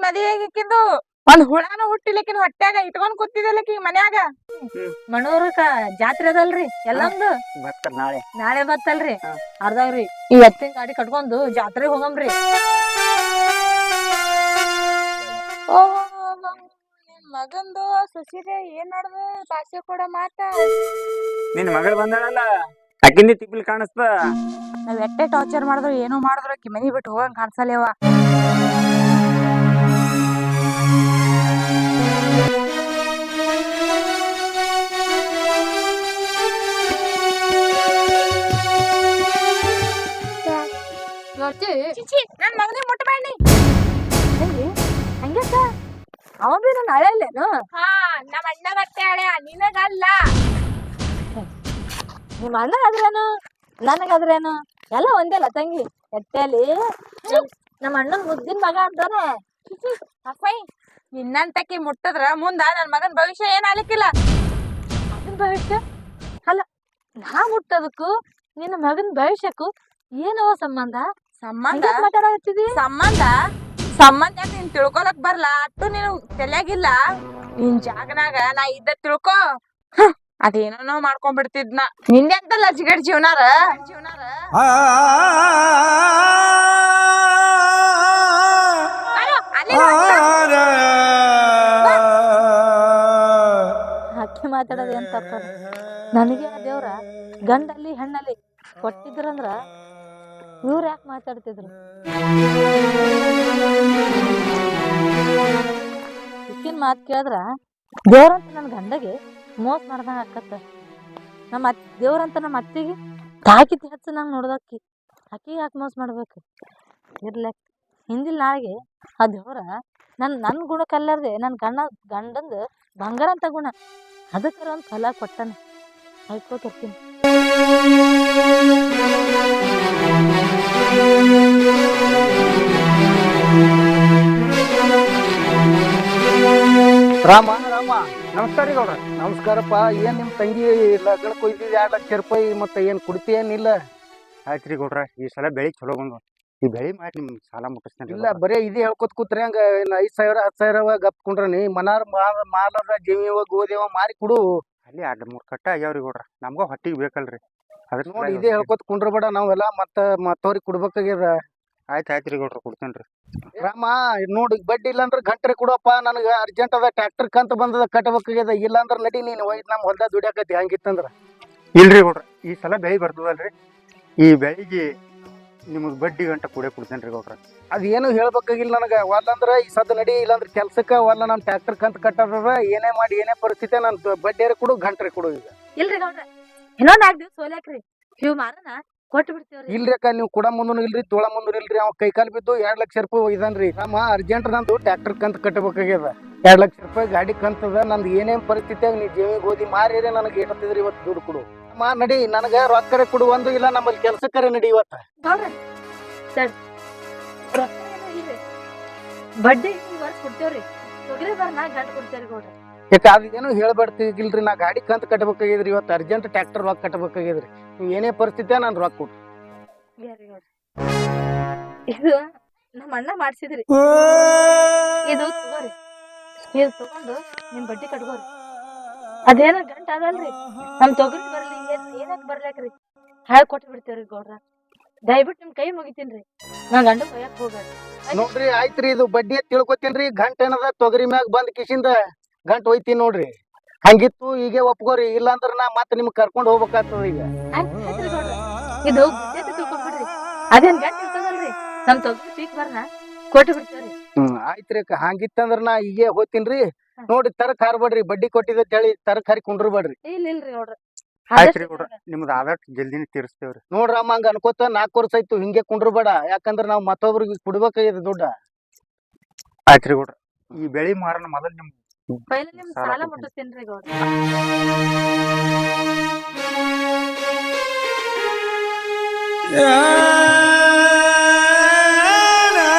ಮದಿಯಾಗಿಕ್ಕಿಂದು ಒಂದ್ ಹುಳಾನ ಹುಟ್ಟಿಲಿಕ್ಕಿನ ಹೊಟ್ಯಾಗ ಇಟ್ಕೊಂಡ್ ಕೂತಿದಲ್ಲಕಿ ಮನ್ಯಾಗ ಮಣೂರಕ ಜಾತ್ರೆ ಅದಲ್ರಿ ಎಲ್ಲಂದು ನಾಳೆ ಬತ್ತಲ್ರಿ ಅರ್ಧಾವ್ರಿ ಈ ಎತ್ತಿನ ಗಾಡಿ ಕಟ್ಕೊಂಡು ಜಾತ್ರೆಗೆ ಹೋಗಮ್ರಿ. ನಿನ್ ಮಗಂದು ಸಸಿದೆ ಏನ್ ನಡ್ದ ಭಾಷೆ ಕೊಡ ಮಾತ ನಿನ್ ಮಗಳು ಬಂದಳಲ್ಲ ಅಕ್ಕಿಂದಿ ತಿಪ್ಪಲ್ ಕಾಣಿಸ್ತ. ನಾವ್ ಎಟ್ಟೆ ಟಾರ್ಚರ್ ಮಾಡಿದ್ರು ಏನೋ ಮಾಡಿದ್ರು ಅಕ್ಕಿ ಮನಿ ಬಿಟ್ಟು ಹೋಗಂಗ್ ಕಾಣಿಸಲ್ಲೇವ. ನನ್ ಮಗನಿಗೆ ಮುಟ್ಟಬೇಡಿ ಹಂಗ್ಯಾಕ ಅವ ಬಿ ನನ್ನ ಹಳೆಯಲ್ಲೇನು? ಹಾ ನಮ್ಮ ಅಣ್ಣ ಮತ್ತೆ ಹಳೆ ನಿನಗಲ್ಲ. ನಿಮ್ಮ ಅಣ್ಣಗಾದ್ರೇನು ನನಗಾದ್ರೇನು ಎಲ್ಲ ಒಂದೇಲ್ಲ ತಂಗಿ. ಎಟ್ಟೆಲಿ ನಮ್ಮ ಅಣ್ಣನ್ ಮುದ್ದಿನ ಮಗ ಅಂತಾನೆ. ಅಪ್ಪಯ್ ನಿನ್ನಂತಕಿ ಮುಟ್ಟದ್ರ ಮುಂದ ನನ್ ಮಗನ್ ಭವಿಷ್ಯ ಏನ್ ಆಗ್ಲಿಕ್ಕಿಲ್ಲ. ಮಗನ್ ಭವಿಷ್ಯ ಅಲ್ಲ ನಾ ಮುಟ್ಟದಕ್ಕೂ ನಿನ್ನ ಮಗನ್ ಭವಿಷ್ಯಕ್ಕೂ ಏನವ ಸಂಬಂಧ? ಸಂಬಂಧ ಮಾತಾಡತ್ತಿದಿ? ಸಂಬಂಧ ಸಂಬಂಧ ನೀನ್ ತಿಳ್ಕೊಳಕ್ ಬರ್ಲಾ ಅಟ್ಟು ನೀನು ತಲೆಯಾಗಿಲ್ಲ. ನಿನ್ ಜಾಗನಾಗ ನಾ ಇದ್ದ ತಿಳ್ಕೊ ಅದೇನೋ ಮಾಡ್ಕೊಂಡ್ಬಿಡ್ತಿದ್ನ. ನಿಂದೆ ಅಂತಲ್ಲ ಜಿಗಡ್ ಜೀವನಾರ ಅಕ್ಕಿ ಮಾತಾಡೋದು ಏನ್ ತಪ್ಪ? ನನಗೆ ಆ ದೇವ್ರ ಗಂಡಲ್ಲಿ ಹೆಣ್ಣಲ್ಲಿ ಕೊಟ್ಟಿದ್ರಂದ್ರ ಇವ್ರು ಯಾಕೆ ಮಾತಾಡ್ತಿದ್ರು? ಇಕ್ಕಿನ ಮಾತು ಕೇಳಿದ್ರ ದೇವ್ರಂತ ನನ್ನ ಗಂಡಗೆ ಮೋಸ ಮಾಡ್ದಂಗ ಆಕತ್ತ. ನಮ್ಮ ದೇವ್ರಂತ ನಮ್ಮ ಅತ್ತಿಗೆ ತಾಕಿತಿ ಹೆಚ್ಚು ನಂಗೆ ನೋಡ್ದಕ್ಕಿ ಅಕ್ಕಿಗೆ ಯಾಕೆ ಮೋಸ ಮಾಡ್ಬೇಕು? ಇರ್ಲಕ್ ಹಿಂದಿಲ್ ನಾಳೆಗೆ ಆ ದೇವ್ರ ನನ್ನ ಗುಣ ಕಲ್ಲಾರ್ದೆ ನನ್ನ ಗಂಡಂದು ಬಂಗಾರ ಅಂತ ಗುಣ ಅದಕ್ಕಾರ ಒಂದು ಫಲ ಕೊಟ್ಟಾನ. ಆಯ್ಕೋತಿರ್ತೀನಿ. ರಾಮ ರಾಮ ನಮಸ್ಕಾರ ರೀ ಗೌಡ್ರ. ನಮಸ್ಕಾರಪ್ಪ. ಏನ್ ನಿಮ್ ತಂಗಿ ಲಗ್ನಕ್ಕೆ ಕೊಯ್ದಿದ್ 2 ಲಕ್ಷ ರೂಪಾಯಿ ಮತ್ತೆ ಏನ್ ಕುಡ್ತಿ ಏನಿಲ್ಲ? ಆಯ್ತ್ರಿ ಗೌಡ್ರ ಈ ಸಲ ಬೆಳಿ ಚಲೋ ಬಂದ್ವ. ಈ ಬೆಳಿ ಮಾಡಿ ನಿಮ್ ಸಾಲ ಮುಟ್ಟಿಸ್ತೇನೆ. ಇಲ್ಲ ಬರೇ ಇದೇ ಹೇಳ್ಕೊತ್ ಕೂತ್ರಿ ಹಂಗ 5,000 10,000 ಗಪ್ ಕುಂಡ್ರನಿ ಮನಾರ್ ಮಾಲದ ಜಮೀವ ಗೋದೇವ ಮಾರಿ ಕೊಡು. ಅಲ್ಲಿ 2-3 ಕಟ್ಟ ಆಗ್ಯಾವ್ರಿ ಗೌಡ್ರ. ನಮ್ಗ ಹೊಟ್ಟಿಗೆ ಬೇಕಲ್ರಿ. ಅದ್ರ ನೋಡಿ ಇದೇ ಹೇಳ್ಕೊತ್ ಕುಂಡ್ರಬೇಡ. ನಾವೆಲ್ಲ ಮತ್ತವ್ರಿಗೆ ಕೊಡ್ಬೇಕಾಗ್ಯದ. ಆಯ್ತ್ರಿ ಗೌಡ್ರ ಕೊಡ್ತೇನ್ರಿ. ರಾಮ ನೋಡಿ ಬಡ್ಡಿ ಇಲ್ಲಾಂದ್ರ ಗಂಟ್ರೆ ಕೊಡಪ್ಪ. ನನಗ ಅರ್ಜೆಂಟ್ ಅದ ಟ್ರ್ಯಾಕ್ಟರ್ ಕಂತ ಬಂದದ ಕಟ್ಟಬೇಕಾಗ್ಯದ. ಇಲ್ಲಾಂದ್ರ ನಡಿ ನೀನ್ ಒಯ್ದು ನಮ್ ಹೊಲ್ದಾಗ ದುಡಿಯಾಕತಿ ಹಂಗಿತ್ತಂದ್ರ. ಇಲ್ರಿ ಗೌಡ್ರ ಈ ಸಲ ಬೆಳಿ ಬರ್ತದಲ್ರಿ. ಈ ಬೆಳಿಗ್ಗೆ ನಿಮಗ್ ಬಡ್ಡಿ ಗಂಟ ಕೊಡ್ತೇನ್ರಿ ಗೌಡ್ರ. ಅದೇನು ಹೇಳ್ಬೇಕಾಗಿಲ್ಲ ನನಗ. ಒಲ್ಲಂದ್ರ ಈ ಸದ್ ನಡಿ ಇಲ್ಲಾಂದ್ರ ಕೆಲ್ಸಕ್ಕ ಒಲ್ಲ ನಮ್ ಟ್ರ್ಯಾಕ್ಟರ್ ಕಂತ ಕಟ್ಟದ. ಏನೇ ಮಾಡಿ ಏನೇ ಪರಿಸ್ಥಿತಿ ನನ್ ಬಡ್ಡಿಯರ ಕೊಡು ಗಂಟ್ರೆ ಕೊಡು. ಈಗ ಇಲ್ರಿ ಗೌಡ್ರ ಇನ್ನೊಂದ್ 4 ದಿವಸ ಸೋಲ್ಯಾಕ್ರಿ ಇವ್ ಮಾರನ ಕೊಟ್ಟು ಬಿಡ್ತೇವ್ರಿ. ಇಲ್ರಿ ಅಕ್ಕ ನೀವು ಕೂಡ ಮುಂದೂ ಇಲ್ರಿ ತೋಳ ಮುಂದೂ ಇಲ್ರಿ. ಅವ್ ಕೈಕಾಲ್ ಬಿದ್ದು 2 ಲಕ್ಷ ರೂಪಾಯಿ ಒಯ್ದನ್ರಿ. ನಮ್ಮ ಅರ್ಜೆಂಟ್ ನಂದು ಟ್ರ್ಯಾಕ್ಟರ್ ಕಂತ ಕಟ್ಟಬೇಕಾಗ್ಯದ. 2 ಲಕ್ಷ ರೂಪಾಯಿ ಗಾಡಿ ಕಂತದ. ನಂದು ಏನೇನ್ ಪರಿಸ್ಥಿತಿಯಾಗ ನೀ ಜಮೀಗ್ ಓದಿ ಮಾರಿ ನನಗೆ ಏಟತ್ತಿದ್ರಿ ಇವತ್ತು ದುಡ್ಡು ಕೊಡು. ಅಮ್ಮ ನಡಿ ನನಗ ರೊಕ್ಕರೆ ಕೊಡು ಒಂದು. ಇಲ್ಲ ನಮ್ಮಲ್ಲಿ ಕೆಲ್ಸಕ್ಕರೆ ನಡಿ ಇವತ್ತ. ಬಡ್ಡಿ ವರ್ಷ ಕೊಡ್ತೇವ್ರಿ. ತೊಗರಿ ಬರ್ನ ಗಂಟ ಕೊಡ್ತೇವ್ರಿ ಗೌಡ್ರ. ಯಾಕ ಅದೇನು ಹೇಳ್ಬಾರ್ತಿಗಿಲ್ರಿ. ನಾ ಗಾಡಿ ಕಂತ ಕಟ್ಟಬೇಕಾಗಿದ್ರಿ ಇವತ್ತು. ಅರ್ಜೆಂಟ್ ಟ್ರ್ಯಾಕ್ಟರ್ ರೊಕ್ಕ ಕಟ್ಟಬೇಕಾಗಿದ್ರಿ. ನೀವು ಏನೇ ಪರಿಸ್ಥಿತಿ ನಾನು ರೊಕ್ಕ ಕೊಟ್ಟು. ಇದು ನಮ್ಮ ಅಣ್ಣ ಮಾಡ್ಸಿದ್ರಿ. ಇದು ತಗೋರಿ. ಇದು ತಗೊಂಡು ನಿಮ್ ಬಡ್ಡಿ ಕಟ್ಕೋರಿ. ಅದೇನ ಗಂಟ ಆಗಲ್ರಿ. ನಮ್ ತೊಗರಿ ಬರ್ಲಿ ಏನಕ್ ಬರ್ಲಾಕ್ರಿ ಹಾಳ್ ಕೊಟ್ಟು ಬಿಡ್ತೇವ್ರಿ ಗೌಡ್ರ. ದಯವಿಟ್ಟು ನಿಮ್ ಕೈ ಮುಗಿತೀನ್ರಿ. ನಾ ಗಂಡ ಕೊಯ್ಯಕ್ ಹೋಗ್ಬೇಡ್ರಿ. ನೋಡ್ರಿ ಆಯ್ತ್ರಿ ಇದು ಬಡ್ಡಿ ಅಂತ ತಿಳ್ಕೊತೀನ್ರಿ. ಗಂಟ ಏನದ ತೊಗರಿ ಮ್ಯಾಗ ಬಂದ್ ಕಿಸಿಂದ ಗಂಟ ಹೋಯ್ತೀನಿ ನೋಡ್ರಿ. ಹಂಗಿತ್ತು ಈಗ ಒಪ್ಕೋರಿ. ಇಲ್ಲಾಂದ್ರ ನಾ ಮತ್ತೆ ನಿಮ್ಗೆ ಕರ್ಕೊಂಡ್ ಹೋಗ್ಬೇಕಾಗ್ತದ. ಈಗ ಇದು ತಿಳ್ಕೊಂಡ್ಬಿಡ್ರಿ. ಅದೇನ್ ಗಂಟ ಇರ್ತದಲ್ರಿ. ನಮ್ ತೊಗರಿ ಪೀಕ್ ಬರ್ನ ಕೊಟ್ಟು ಬಿಡ್ತೇವ್ರಿ. ಆಯ್ತ್ರಿ ಅಕ್ಕ ಹಂಗಿತ್ತಂದ್ರ ನಾ ಈಗ ಹೋಗ್ತೀನ್ರಿ. ನೋಡಿ ತರಕ್ ಹಾರ್ಬೇಡ್ರಿ. ಬಡ್ಡಿ ಕೊಟ್ಟಿದ್ದ ಹೇಳಿ ತರಕ್ ಹಾರಿ ಕುಂಡ್ರಬೇಡ್ರಿ. ಇಲ್ರಿ ನೋಡ್ರಿ ಆಯ್ತ್ರಿ ಗೌಡ್ರ ನಿಮ್ದು ಆದಷ್ಟು ಜಲ್ದಿನ ತೀರಿಸ್ತೇವ್ರಿ. ನೋಡ್ರಮ್ಮ ಹಂಗ ಅನ್ಕೋತ 4 ವರ್ಷ ಆಯ್ತು ಹಿಂಗೆ ಕುಂಡ್ರಬೇಡ. ಯಾಕಂದ್ರ ನಾವ್ ಮತ್ತೊಬ್ರಿಗೆ ಕೊಡ್ಬೇಕಾಗ್ಯದ ದುಡ್ಡ. ಆಯ್ತ್ರಿ ಗೌಡ್ರ ಈ ಬೆಳಿ ಮಾರನ ಮೊದಲ್ ನಿಮ್ ಸಾಲ ಮುಟ್ಟಿಸ್ತೇನ್ರಿ ಗೌಡ್ರ. Yeah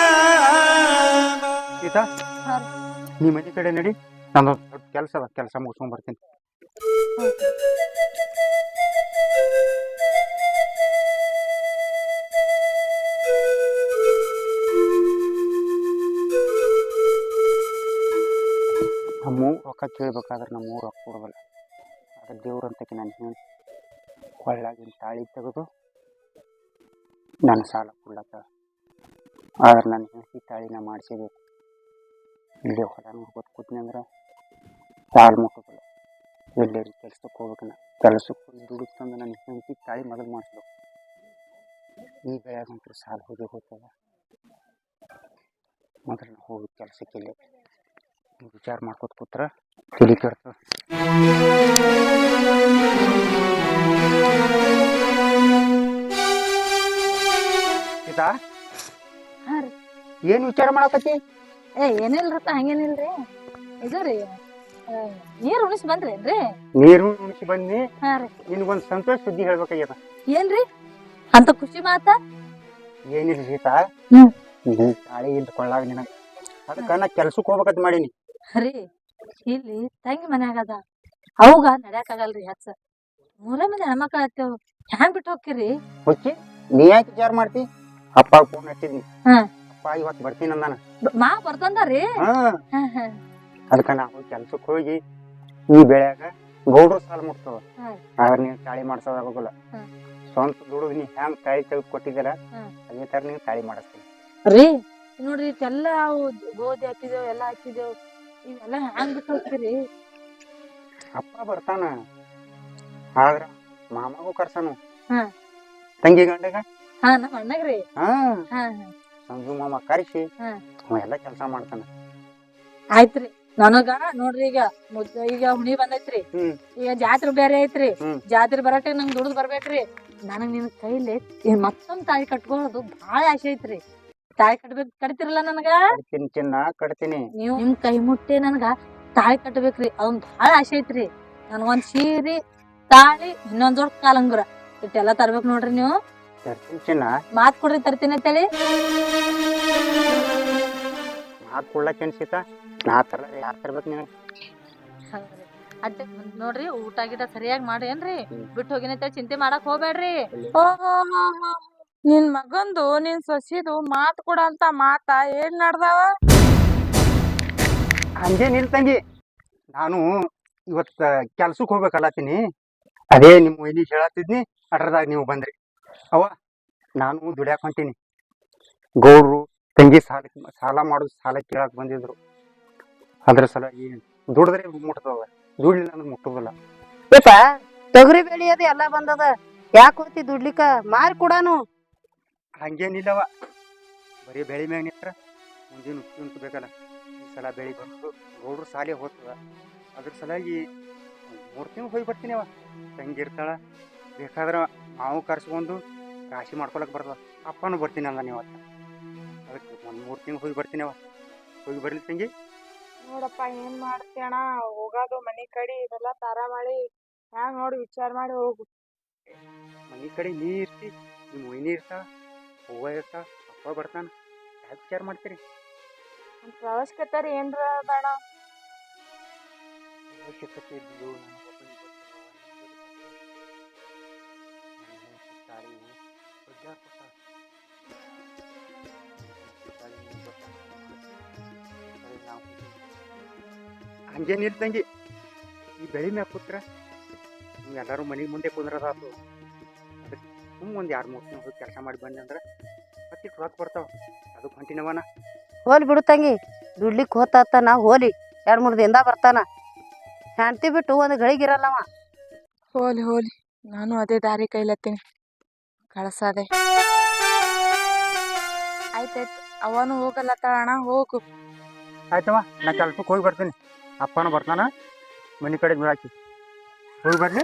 ಸೀತಾ ಹಾ. ನೀ ಮನೆ ಕಡೆ ನಡಿ, ನಂದೊಂದು ಸ್ವಲ್ಪ ಕೆಲಸ ಅದ, ಕೆಲಸ ಮುಗಿಸ್ಕೊಂಡ್ ಬರ್ತೀನಿ. ನಮ್ಮ ರೊಕ್ಕ ಕೇಳ್ಬೇಕಾದ್ರೆ ನಮ್ಮ ರೊಕ್ಕ ಕೊಡೋದಲ್ಲ, ಅದ್ರ ದೇವ್ರಂತಕ್ಕೆ ನಾನು ಹೇಳಿ ಕೊಳ್ಳಾಗಿನ ತಾಳಿ ತೆಗೆದು ನನ್ನ ಸಾಲ ಕೊಡ್ಲತ್ತ. ಆದ್ರೆ ನನ್ನ ಹೆಂಡತಿ ತಾಳಿನ ಮಾಡಿಸಬೇಕು. ಇಲ್ಲೇ ಹೊಲ ನೋಡ್ಕೊತ ಕೂತ್ನಿ ಅಂದ್ರೆ ಸಾಲ ಮುಟ್ಟೋದಿಲ್ಲ. ಎಲ್ಲೇರಿ ಕೆಲ್ಸಕ್ಕೆ ಹೋಗ್ಬೇಕನ್ನ, ಕೆಲಸಕ್ಕೆ ಹೋಗಿ ದುಡಿತಂದ್ರೆ ನನ್ನ ಹೆಂಡತಿ ತಾಳಿ ಮೊದಲು ಮಾಡಿಸ್ಬೇಕು. ಈ ಬೆಳೆಗಂತೂ ಸಾಲ ಹೋಗಿ ಹೋಗ್ತದ. ಮೊದಲು ಹೋಗಿ ಕೆಲಸಕ್ಕೆ ಇಲ್ಲಿ ವಿಚಾರ ಮಾಡ್ಕೊತ ಕೂತ್ರ ತಲೆ ಕೆಡ್ತದ. ಸೀತಾ, ಹಾ ರೀ. ಏನ್ ವಿಚಾರ ಮಾಡಕತ್ತಿ? ಏನಿಲ್ರಪ್ಪ, ಹಂಗೇನಿಲ್ರಿ. ಇದು ರೀ ನೀರ್ ಉಣಿಸ್ ಬಂದ್ರೇನ್ರಿ? ನೀರು ಉಣಿಸಿ ಬನ್ನಿ. ಹಾ ರೀ. ನಿನಗೊಂದು ಸಂತೋಷ ಸುದ್ದಿ ಹೇಳ್ಬೇಕಾಗ್ಯದ. ಏನ್ರಿ ಅಂತ ಖುಷಿ ಮಾತ? ಏನಿಲ್ಲ ಸೀತಾ, ಹ್ಮ್. ಈ ತಾಳಿ ಇಲ್ಲಿ ಕೊಳ್ಳಾಗ ನಿನಗ, ಅದಕ್ಕ ನಾ ಕೆಲ್ಸಕ್ಕೆ ಹೋಗ್ಬೇಕಂತ ಮಾಡೀನಿ. ರೀ ಇಲ್ಲಿ ತಂಗಿ ಮನ್ಯಾಗ ಅದ, ಅವಾಗ ನಡ್ಯಾಕ ಆಗಲ್ರಿ ಹೆಚ್ಚ. ಮೂರೇ ಮಂದಿ ಹೆಣ್ಮಕ್ಳು ಹತ್ತೇವ್, ಹ್ಯಾಂಗ್ ಬಿಟ್ಟು ಹೋಗ್ಕಿರಿ? ಹೊಚ್ಚಿ ನೀ ಯಾಕೆ ವಿಚಾರ ಮಾಡ್ತಿ? ಅಪ್ಪ ಫೋನ್ ಹಚ್ಚಿದ್ನಿ, ಹಾ. ಅಪ್ಪ ಇವತ್ತು ಬರ್ತೀನಿ ಅಂದಾನ. ಮಾ ಬರ್ತಂದಾರಿ? ಹಾ, ಹಾ ಹಾ. ಅದಕ್ಕ ನಾವು ಕೆಲ್ಸಕ್ಕೆ ಹೋಗಿ ಈ ಬೆಳ್ಯಾಗ ಗೌಡ್ರು ಸಾಲ ಮುಟ್ತದ. ಹ್ಮ್. ಆದ್ರೆ ನೀನ್ ತಾಳಿ ಮಾಡ್ಸೋದಾಗೋದಿಲ್ಲ. ಹ್ಮ್. ಸ್ವಂತ ದುಡಿದು ನೀ ಹ್ಯಾಂಗ್ ತಾಳಿ ತೆಗೆದು ಕೊಟ್ಟಿದ್ದೀರ ಹ್ಮ್. ಅದೇ ತರ ನೀವು ತಾಳಿ ಮಾಡಿಸ್ತೀನಿ. ರೀ ನೋಡ್ರಿ ಇಷ್ಟೆಲ್ಲ ಗೋಧಿ ಹಾಕಿದೇವ್, ಎಲ್ಲಾ ಹಾಕಿದೇವ್, ಇವೆಲ್ಲ ಹ್ಯಾಂಗ್ ಬಿಟ್ಟು ಹೋಗ್ತೀರಿ? ಅಪ್ಪ ಬರ್ತಾನ, ಆದ್ರ ಮಾಮಗೂ ಕರ್ಸನು. ಹ್ಮ್. ತಂಗಿ ಗಂಡಗ ಹಾ ನಮ್ಮ ಅಣ್ಣಗ್ರಿ. ಹಾ ಹಾ ಸಂಜು ಮಾಮ ಕರ್ಸಿ ಹ್ಮ್. ಅವ ಎಲ್ಲ ಕೆಲಸ ಮಾಡ್ತಾನ. ಆಯ್ತ್ರಿ. ನನಗ ನೋಡ್ರಿ ಈಗ ಈಗ ಹುಣಿ ಬಂದೈತ್ರಿ, ಹ್ಮ್. ಈಗ ಜಾತ್ರೆ ಬೇರೆ ಐತ್ರಿ. ಹ್ಮ್. ಜಾತ್ರೆ ಬರಕ್ಕೆ ನಂಗ್ ದುಡ್ದು ಬರ್ಬೇಕ್ರಿ. ನನಗ್ ನಿನ್ ಕೈಲಿ ಮತ್ತೊಂದ್ ತಾಳಿ ಕಟ್ಕೊಳ್ಳೋದು ಬಾಳ ಆಸೆ ಐತ್ರಿ. ತಾಳಿ ಕಟ್ತಿರಲ್ಲ ನನಗ? ಕಟ್ತೀನಿ ಚಿನ್ನ, ಕಟ್ತೀನಿ. ನೀವು ನಿಮ್ ಕೈ ಮುಟ್ಟಿ ನನ್ಗ ತಾಳಿ ಕಟ್ಬೇಕ್ರಿ, ಅದೊಂದ್ ಬಾಳ ಆಸೆ ಐತ್ರಿ. ನನ್ಗೊಂದ್ ಸೀರಿ, ತಾಳಿ, ಇನ್ನೊಂದ್ ದೊಡ್ಡ ಕಾಲಂಗುರ ಇಟ್ಟೆಲ್ಲಾ ತರ್ಬೇಕ್ ನೋಡ್ರಿ ನೀವು. ತರ್ತೀನಿ ಚಿನ್ನ. ಮಾತ್ ಕೊಡ್ರಿ ತರ್ತೀನಿ ಅಂತೇಳಿ. ಮಾತು ಕೊಡ್ಲಕ್ಕೇನ್ ಸೀತಾ, ನಾ ತರ ಯಾರು ತರ್ಬೇಕು ನೀನು? ಅಡ್ಡ ನೋಡ್ರಿ, ಊಟ ಗಿಟ ಸರಿಯಾಗಿ ಮಾಡಿ ಏನ್ರಿ, ಹ್ಮ್. ಬಿಟ್ಟು ಹೋಗಿನ ಚಿಂತೆ ಮಾಡಕ್ ಹೋಗ್ಬೇಡ್ರಿ. ನಿನ್ ಮಗಂದು ನಿನ್ ಸೊಸಿದು ಮಾತ್ ಕೊಡ ಅಂತ ಮಾತ ಏನ್ ನಡ್ದಾವ? ಹಂಗೆ ನಿಲ್ ತಂಗಿ, ನಾನು ಇವತ್ತ ಕೆಲ್ಸಕ್ಕೆ ಹೋಗ್ಬೇಕಲ್ಲತ್ತೀನಿ. ಅದೇ ನಿಮ್ಮ ವೈನಿ ಹೇಳತ್ತಿದ್ನಿ, ಅದ್ರದಾಗ ನೀವು ಬಂದ್ರಿ. ಅವ ನಾನು ದುಡ್ಯಾಕ ಹೊಂಟೀನಿ. ಗೌಡ್ರು ತಂಗಿ ಸಾಲ ಮಾಡೋದು, ಸಾಲ ಕೇಳಕ್ ಬಂದಿದ್ರು. ಅದ್ರ ಸಲುವಾಗಿ ದುಡಿದ್ರೆ ಮುಟ್ತದ, ದುಡ್ಲಿಲ್ಲ ಅಂದ್ರೆ ಮುಟ್ಟೋದಿಲ್ಲ. ಯಪ್ಪ ತೊಗರಿ ಬೆಳಿ ಅದು ಎಲ್ಲಾ ಬಂದದ, ಯಾಕೆ ಹೋಗ್ತಿ ದುಡ್ಲಿಕ್ಕ? ಮಾರಿ ಕೊಡಾನು. ಹಂಗೇನಿಲ್ಲವ, ಬರೀ ಬೆಳಿ ಮ್ಯಾಗ ನಿಂತ್ರ ಮುಂದಿನ ಉಂಟು ಬೇಕಲ್ಲ. ಈ ಸಲ ಬೆಳಿ ಬಂದು ಗೌಡ್ರು ಸಾಲಿ ಹೋಗ್ತದ. ಅದ್ರ ಸಲುವಾಗಿ 3 ತಿಂಗಳು ಹೋಗಿ ಬರ್ತೀನಿ. ಅವ ತಂಗಿ ಇರ್ತಾಳ, ಬೇಕಾದ್ರೆ ಮಾವು ಕರ್ಸ್ಕೊಂಡು ರಾಶಿ ಮಾಡ್ಕೊಳಕ್ ಬರ್ತದ. ಅಪ್ಪನೂ ಬರ್ತೀನಿ ಅಂದ ನೀವು. ಅದಕ್ಕೆ 3 ತಿಂಗಳು ಹೋಗಿ ಬರ್ತೀನಿ. ಅವ ಹೋಗಿ ಬರ್ಲಿ ತಂಗಿ. ನೋಡಪ್ಪ ಏನ್ ಮಾಡ್ತೀಯಣ, ಹೋಗೋದು ಮನಿ ಕಡೆ ಇದೆಲ್ಲ ತಾರಾವಳಿ ಹ್ಯಾಂಗ್ ನೋಡಿ ವಿಚಾರ ಮಾಡಿ ಹೋಗು. ಮನೆ ಕಡೆ ನೀ ಇರ್ತಿ, ನಿಮ್ಮ ವೈನಿ ಇರ್ತಾಳ, ಹೂವ ಇರ್ತಾಳ, ಅಪ್ಪ ಬರ್ತಾನ, ಯಾಕೆ ವಿಚಾರ ಮಾಡ್ತೀರಿ? ಅವಶ್ಯಕತೆ ಏನ್ರ ಬೇಡ? ಅವಶ್ಯಕತೆ ಇದ್ದು ನನಗೆ ಒಬ್ಬನಿಗೆ ಗೊತ್ತಿಲ್ಲ. ತಾಳಿ ದೊಡ್ಡ ಕೊಟ್ಟಾಳ. ಹಂಗೇನಿಲ್ಲ ತಂಗಿ, ಈ ಬೆಳಿ ಮ್ಯಾಗ ಕೂತ್ರ ನೀವು ಎಲ್ಲರೂ ಮನೆ ಮುಂದೆ ಕುಂದ್ರದಾತು. ಅದಕ್ಕೆ ಸುಮ್ಮ ಒಂದು 2-3 ತಿಂಗಳು ಹೋಗಿ ಕೆಲಸ ಮಾಡಿ ಬಂದೆ ಅಂದ್ರೆ ಮತ್ತೆ ರೊಕ್ಕ ಬರ್ತಾವ. ಅದಕ್ಕೆ ಹೊಂಟಿನವನ. ಹೋಲಿ ಬಿಡು ತಂಗಿ, ದುಡ್ಲಿಕ್ಕೆ ಹೋತಾನ ಹೋಲಿ, 2-3 ದಿನದ ಬರ್ತಾನ. ಹೆಂಡ್ತಿ ಬಿಟ್ಟು ಒಂದು ಗಳಿಗಿರಲ್ಲವ. ಹೋಲಿ ಹೋಲಿ, ನಾನು ಅದೇ ದಾರಿ ಕೈಲತ್ತೀನಿ, ಕಳ್ಸದೆ. ಆಯ್ತಾಯ್ತು, ಅವನು ಹೋಗಲ್ಲತ್ತಾಳಣ, ಹೋಗು. ಆಯ್ತವ, ನಾ ಕೆಲ್ಸಕ್ಕೆ ಹೋಗಿ ಬರ್ತೀನಿ. ಅಪ್ಪನೂ ಬರ್ತಾನ, ಮನೆ ಕಡೆ ಬಿಡಾಕಿ ಹೋಗಿ ಬರ್ಲಿ.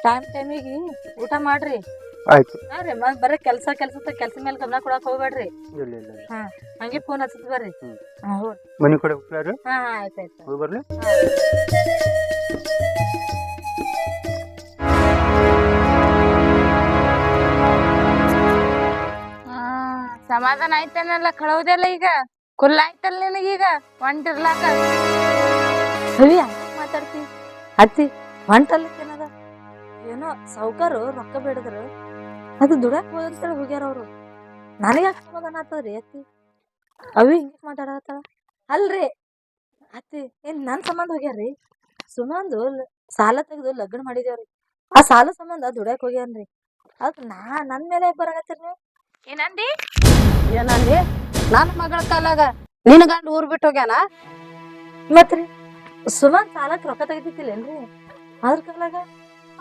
ಟೈಮಿಗೆ ಊಟ ಮಾಡ್ರಿ. ಆಯ್ತು. ಹಾ ರೀ ಬರೀ ಕೆಲ್ಸ ಮೇಲೆ ಗಮನ ಕೊಡಕ್ ಹೋಗ್ಬೇಡ್ರಿ. ಇಲ್ಲ ಇಲ್ಲ ಇಲ್ಲ. ಹಾ ಹಂಗೆ ಫೋನ್ ಹಚ್ಚತ್ ಬರ್ರಿ. ಹಾ ಹೋಗ್ರಿ. ಮನೆ ಕಡೆ ಹೋಗ್ಲಾರ ಹಾ ಆಯ್ತಾಯ್ತು. ಹೋಗಿ ಬರ್ಲಿ. ಸಮಾಧಾನ ಆಯ್ತೇನಲ್ಲ ಕಳೋದೆಲ್ಲ ಈಗ ಕುಲ್ಲ ಆಯ್ತಲ್ಲ ನಿನಗೀಗ ಒಂಟಿರ್ಲಾಕ. ಅವಿ ಹಂಗ ಮಾತಾಡ್ತಿ ಅತ್ತಿ ಹೊಂಟಲ್ಲಕ್ಕೇನದ ಏನೋ ಸಾವ್ಕಾರು ರೊಕ್ಕ ಬೇಡದ್ರ ಅದು ದುಡ್ಯಾಕ್ ಹೋದಂತೇಳಿ ಹೋಗ್ಯಾರ ಅವ್ರು. ನನಗೆ ಯಾಕೆ ಸಮಾಧಾನ ಆಗ್ತದ್ರಿ ಅತ್ತಿ? ಅವಿ ಹಿಂಗ ಮಾತಾಡತ್ತಾಳ ಅಲ್ರಿ ಅತ್ತಿ ಏನ್ ನನ್ ಸಂಬಂಧ ಹೋಗ್ಯಾರ್ರಿ. ಸುಮಂದು ಸಾಲ ತೆಗ್ದು ಲಗ್ನ ಮಾಡಿದೇವ್ರಿ. ಆ ಸಾಲ ಸಂಬಂಧ ದುಡ್ಯಾಕ್ ಹೋಗ್ಯಾನ್ರಿ. ಅದ್ ನನ್ ಮೇಲೆ ಯಾಕೆ ಬರಾಕತ್ತೀರಿ ನೀವು? ಏನಂದಿ? ಏನಂದಿ? ನನ್ನ ಮಗಳ ಕಾಲಾಗ ನಿನ್ ಗಂಡ ಊರ್ ಬಿಟ್ಟು ಹೋಗ್ಯಾನ? ಮತ್ರಿ ಸುಮಂತ್ ಸಾಲಕ್ ರೊಕ್ಕ ತೆಗಿತಿಲ್ಲೇನ್ರಿ? ಅದ್ರ ಕಾಲಾಗ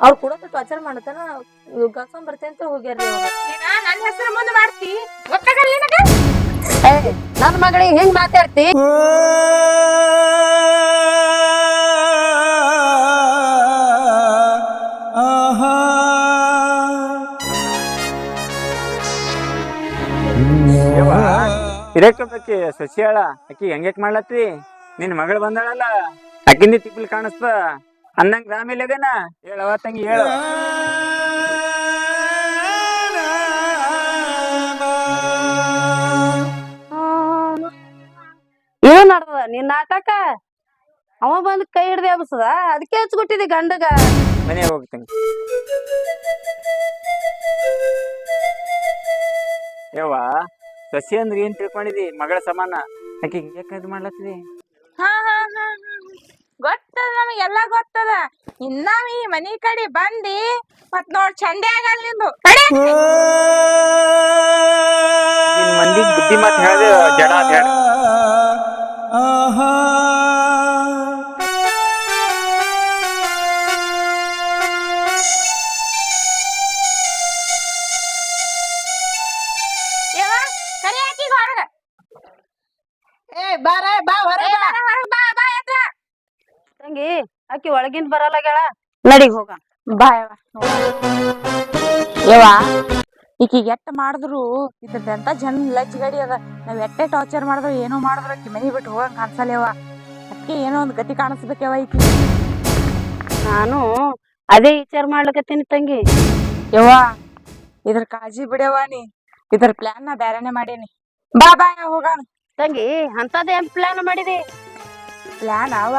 ಅವ್ರು ಕೂಡ ಟಾರ್ಚರ್ ಮಾಡತಾನ ಕರ್ಕೊಂಡ್ ಬರ್ತೇನೆ ಅಂತ ಹೋಗ್ಯಾರ್ರಿ ಅವ್ರು. ನನ್ನ ಹೆಸರು ಮುಂದೆ ಮಾಡ್ತಿ ಗೊತ್ತಾಗಲ್ಲ ನಿನಗ? ನನ್ನ ಮಗಳಿಗೆ ಹೆಂಗ್ ಮಾತಾಡ್ತಿ? ಇರಕ್ಕೆ ಸಸ್ಯಾಳ ಆಕಿ ಹೆಂಗ್ಯಾಕ್ ಮಾಡ್ಲತ್ತಿ? ನಿನ್ ಮಗಳು ಬಂದಾಳಲ್ಲ ಆಕಿಂದಿ ತಿಪ್ಪಲ್ ಕಾಣಿಸ್ತ ಅನ್ನಂಗ್ ರಾಮಿಲ್ಲಗನ ಹೇಳವ ತಂಗಿ ಹೇಳ. ಏನ್ ನಡ್ದದ ನಿನ್ ನಾಟಕ? ಅವ ಬಂದ್ ಕೈ ಹಿಡ್ದು ಎಬ್ಸದ ಅದಕ್ಕೆ ಹಚ್ಕೊಟ್ಟಿದಿ ಗಂಡಗ. ಮನೆ ಹೋಗ್ತಂಗಿ. ಯವ್ವ ಸಸಿ ಅಂದ್ರ ಏನ್ ತಿಳ್ಕೊಂಡಿದಿ? ಮಗಳ ಸಮಾನ ಆಕಿ ಹಿಂಗ್ಯಾಕ ಇದು ಮಾಡ್ಲತ್ತಿದಿ? ಗೊತ್ತದ ನಮಗೆಲ್ಲ ಗೊತ್ತದ. ಇನ್ನಾವ ಈ ಮನಿ ಕಡೆ ಬಂದಿ ಮತ್ ನೋಡ್ ಚಂಡೆ ಆಗಲ್ಲ ನಿಂದು. ನಿನ್ ಮಂದಿಗ್ ಬುದ್ಧಿ ಮಾತ್ ಹೇಳ್ದೆ ಜಡ ಅದ್ ಹೇಳ. ಬಾರ ಬಾ ಹೊರಗ ತಂಗಿ ಆಕಿ ಒಳಗಿಂದ ಬರಲ್ಲಾಗ್ಯಾಳ ನಡಿ ಹೋಗ. ಬಾ ಯವ್ವ ಈಕಿಗೆ ಎಟ್ಟ ಮಾಡಿದ್ರು ಇದ್ರದಂತ ಜನ ಲಜ್ ಗಡಿ ಅದ. ನಾವ್ ಎಟ್ಟೆ ಟಾರ್ಚರ್ ಮಾಡಿದ್ರು ಏನೋ ಮಾಡಿದ್ರು ಆಕಿ ಮನಿ ಬಿಟ್ಟು ಹೋಗಂಗ್ ಕಾಣಿಸಲ್ಯವ. ಅದಕ್ಕೆ ಏನೋ ಒಂದ್ ಗತಿ ಕಾಣಿಸ್ಬೇಕವ ಈಕಿ. ನಾನು ಅದೇ ವಿಚಾರ ಮಾಡ್ಲಕತ್ತೀನಿ ತಂಗಿ. ಯವ್ವ ಇದ್ರ ಕಾಳಜಿ ಬಿಡವ ನೀ. ಇದ್ರ ಪ್ಲಾನ್ ನಾ ಬ್ಯಾರೆನೆ ಮಾಡೇನಿ. ಬಾ ಬಾ ಹೋಗೋಣ. ತಂಗಿ ಅಂತದ್ ಏನ್ ಪ್ಲಾನ್ ಮಾಡಿದಿ? ಪ್ಲಾನ್ ಅವ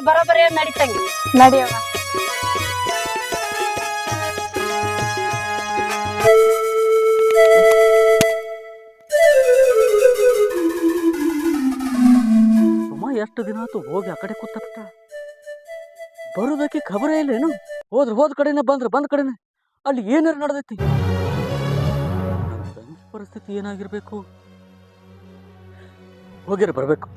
ಬರೋಬ್ಬರಿ ನಡಿ ತಂಗಿ ನಡಿಯವ. ಎಷ್ಟು ದಿನ ಆತು ಹೋಗಿ ಆ ಕಡೆ ಕೂತಬಿಟ್ಟ. ಬರೋದಕ್ಕೆ ಖಬರೇ ಇಲ್ಲೇನು? ಹೋದ್ ಕಡೆನೆ ಬಂದ್ ಕಡೆನೆ ಅಲ್ಲಿ ಏನಾರ ನಡೆದೈತಿ. ನಮ್ ತಂಗಿ ಪರಿಸ್ಥಿತಿ ಏನಾಗಿರ್ಬೇಕು? ಹೋಗಿರ ಬರ್ಬೇಕು.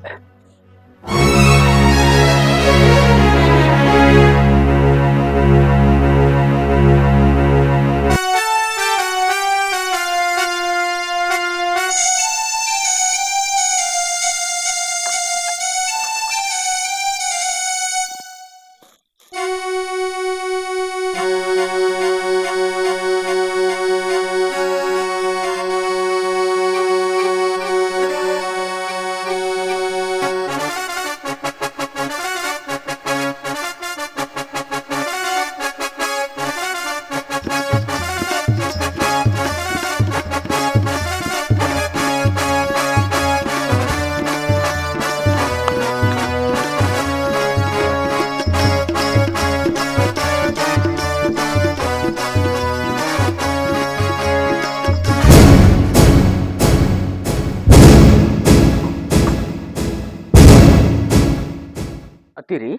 ಅತ್ತಿರಿ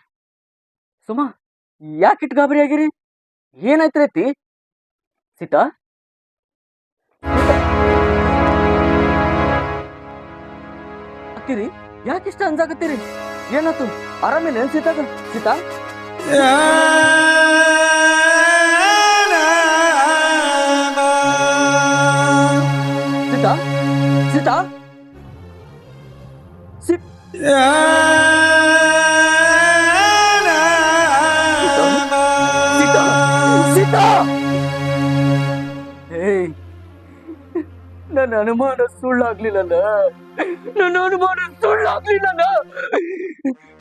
ಸುಮಾ ಯಾಕಿಟ್ ಗಾಬರಿ ಆಗಿರಿ? ಏನಾಯ್ತ್ರಿ ಅತ್ತಿ? ಸೀತಾ ಅತ್ತಿರಿ ಯಾಕಿಷ್ಟ ಅಂಜಾಕತ್ತೀರಿ? ಏನಾಯ್ತು? ಆರಾಮಿಲ್ಲ ಸೀತಾಗ? ಸೀತಾ ಸೀತಾ ಸೀತಾ ಸೀತಾ ಏಯ್ ನನ್ನ ಅನುಮಾನ ಸುಳ್ಳಾಗ್ಲಿಲ್ಲಲ್ಲ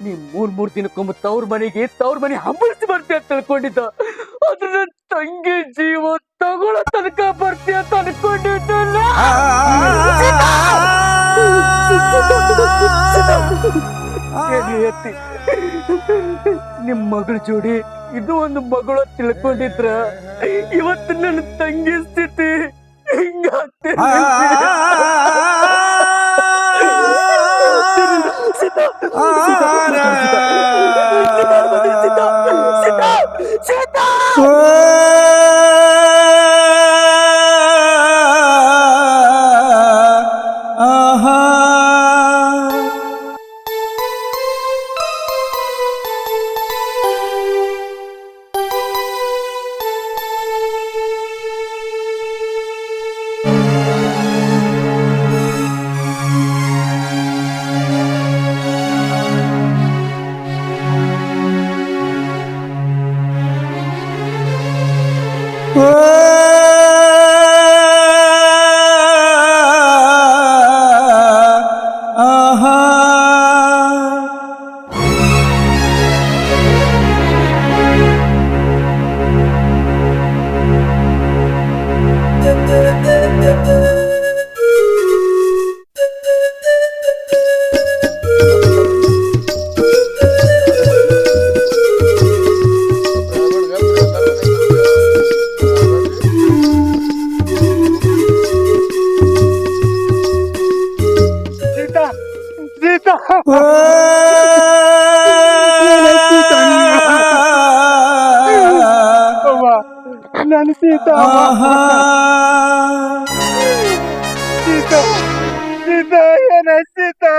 ನೀ ಮೂರ್ ದಿನಕ್ಕೊಮ್ಮೆ ತವ್ರ ಮನೆ ಹಂಬಲಿಸಿ ಬರ್ತೀಯ ಅಂತ ತಿಳ್ಕೊಂಡಿದ್ದ ಆದ್ರೆ ನನ್ನ ತಂಗಿ ಜೀವ ತಗೊಳ್ಳೋ ತನಕ ಬರ್ತೀಯ ಅಂತ ಅನ್ಕೊಂಡಿದ್ದಲ್ಲ. ಎತ್ತಿ ನಿಮ್ ಮಗಳ ಜೋಡಿ ಇದು ಒಂದು ಮಗಳು ತಿಳ್ಕೊಂಡಿದ್ರ ಇವತ್ತು ನನ್ನ ತಂಗಿ ಸ್ಥಿತಿ ಹಿಂಗಾಗ್ತದೆ. ನಾನು ಸೀತಾ ಸೀತಾ ಸೀತಾ ಏನ ಸೀತಾ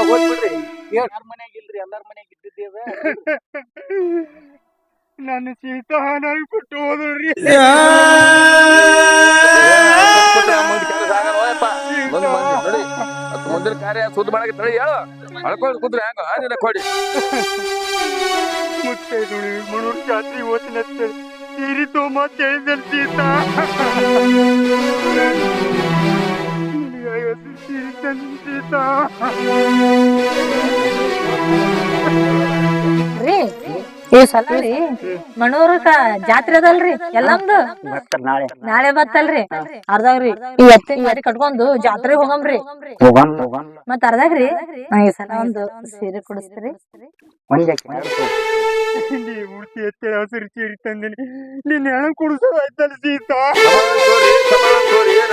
ಹೋಗ್ಬಿಡ್ರಿ ಯಾರ ಮನ್ಯಾಗ ಇಲ್ರಿ ಎಲ್ಲಾರ ಮನ್ಯಾಗ ಇದ್ದಿದ್ದೇವ. ನನ್ನ ಸೀತಾ ನನಗೆ ಬಿಟ್ಟು ಹೋದ್ರಿ. ಮುಂದಿನ ಕಾರ್ಯ ಸುದ್ದಿ ಮಾಡಕ್ಕೆ ತಳಿ ಹೇಳು ಅಳ್ಕೊಂಡು ಕುಂತ್ರೆ ಹ್ಯಾಂಗ ಆದಿನ ಕೊಡಿ ಮುತ್ತೈ ನೋಡಿ ಮಣೂರ್ ಜಾತ್ರೆ ಓದ್ತೀನಿ ಅಂತೇಳಿ ಸೀರೆ ತೊಗೊಂಬಂತ ಹೇಳಿದ್ದಲ್ಲಿ ಸೀತಾ ಸೀರೆ ತಂದು ಸೀತಾ ರೀ ಈ ಸಲ ರೀ ಮಣೂರಕ್ಕ ಜಾತ್ರೆ ಅದಲ್ರಿ ಎಲ್ಲಮ್ದು ನಾಳೆ ಬತ್ತಲ್ರಿ ಅರ್ಧಾಗ್ರಿ ಈ ಎತ್ತಿ ಗಾಡಿ ಕಟ್ಕೊಂಡು ಜಾತ್ರೆ ಹೋಗಮ್ರಿ ಮತ್ ಅರ್ಧಾಗ್ರಿ ಈ ಸಲ ಒಂದು ಸೀರೆ ಕೊಡಿಸ್ತೀರಿ. ಉಡ್ತಿ ಎತ್ತೇಳಿ ಹಸಿರು ಸೀರೆ ತಂದಿನಿ ನೀನ್ ಹೆಣ ಕುಡಿಸೋದು ಆಯ್ತಲ್ಲ ಸೀತಾ. ದುಡಿಯಾಕ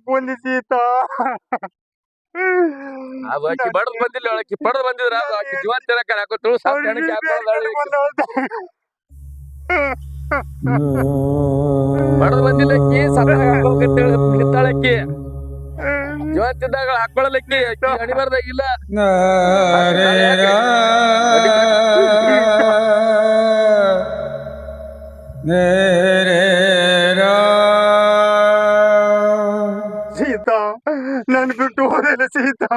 ಬಂದಿ ಸೀತಾ ಆಕಿ ಬಡದ್ ಬಂದಿಲ್ಲ ಆಕಿ ಪಡದ್ ಬಂದಿದ್ರ ಆಕಿ ಜೀವ ತಿರಕ ಹಾಕೋತಳು ಸಾಕಣಕ್ಕೆ ಬಡದ್ ಬಂದಿಲ್ಲಕ್ಕಿ ನಿಂತಾಳಕ್ಕಿ ಜೀವಂತಿದ್ದಾಗ ಹಾಕೊಳ್ಳಲಕ್ಕಿ ಅಣಿಬಾರ್ದಾಗಿಲ್ಲ. ಸೀತಾ ನನ್ ಬಿಟ್ಟು ಹೋದಲ್ಲ ಸೀತಾ.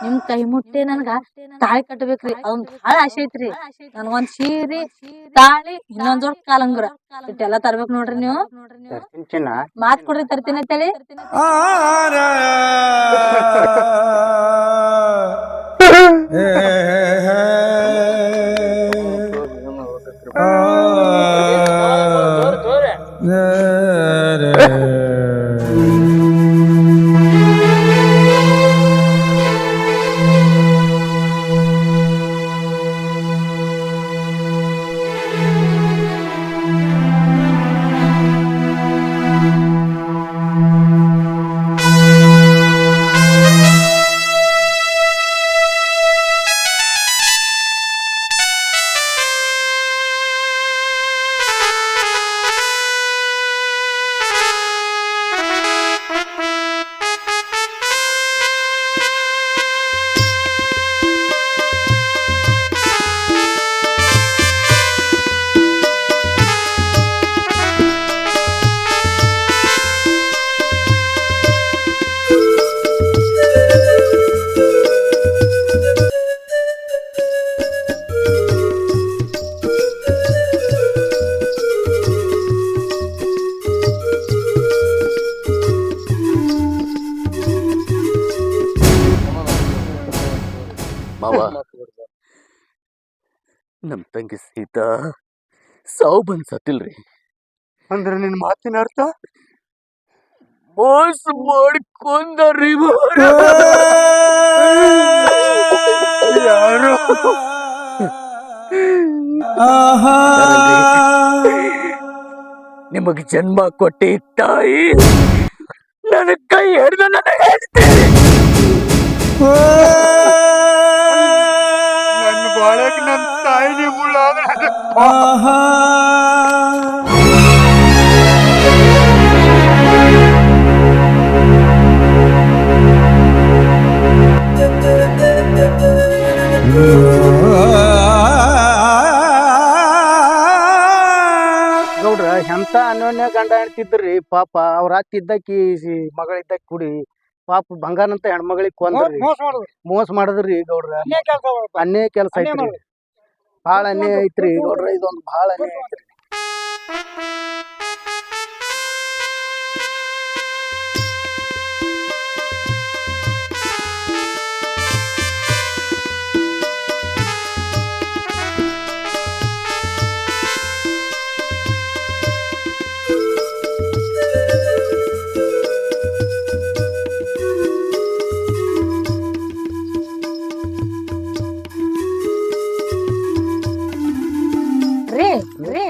ನಿಮ್ ಕೈ ಮುಟ್ಟಿ ನನ್ಗ ತಾಳಿ ಕಟ್ಟಬೇಕ್ರಿ ಅವ್ನ್ ಬಾಳ ಆಸೆ ಐತ್ರಿ. ನನ್ಗೊಂದ್ ಸೀರೆ ತಾಳಿ ಇನ್ನೊಂದ್ ಜೋಡ್ ಕಾಲಂಗುರ ಇಟ್ಟೆಲ್ಲಾ ತರ್ಬೇಕ್ ನೋಡ್ರಿ ನೀವು. ಮಾತ್ ಕೊಡ್ರಿ ತರ್ತೀನಿ ಅಂತೇಳಿ. ಮಾವ ನಮ್ ತಂಗಿ ಸೀತಾ ಸಾವು ಬಂದ್ ಸತ್ತಿಲ್ರಿ. ಅಂದ್ರೆ ನಿನ್ ಮಾತಿನ ಅರ್ಥ ಮೋಸ ಮಾಡ್ಕೊಂಡ್ರಿ ಯಾರು ನಿಮಗ್ ಜನ್ಮ ಕೊಟ್ಟಿ ತಾಯಿ ನನ್ನ ಕೈ ಹಿಡ್ದು ನನ್ನ ಹೆಂಡ್ತಿ. ನನ್ನ ಬಾಳಕ್ ನನ್ನ ತಾಯಿನಿ ಮುಳ್ಳಾದ್ರೆ ಗೌಡ್ರ ಎಂತ ಅನ್ಯೋನ್ಯ ಗಂಡ ಹೆಣ್ತಿದ್ರಿ ಪಾಪ ಅವ್ರ ಅತ್ತಿದ್ದಕ್ಕಿ ಮಗಳಿದ್ದಕ್ಕಿ ಕುಡಿ ಪಾಪ ಬಂಗಾರಂತ ಹೆಣ್ಮಗಳಿಗೆ ಕೊಂದ್ರಿ ಮೋಸ ಮಾಡಿದ್ರಿ ಗೌಡ್ರ ಅನ್ಯಾಯ ಕೆಲಸ ಐತ್ರಿ ಭಾಳ ಅನ್ಯಾಯ ಐತ್ರಿ ಗೌಡ್ರ ಇದೊಂದು ಭಾಳ ಅನ್ಯಾಯ ಐತ್ರಿ. ರೀ ರೀ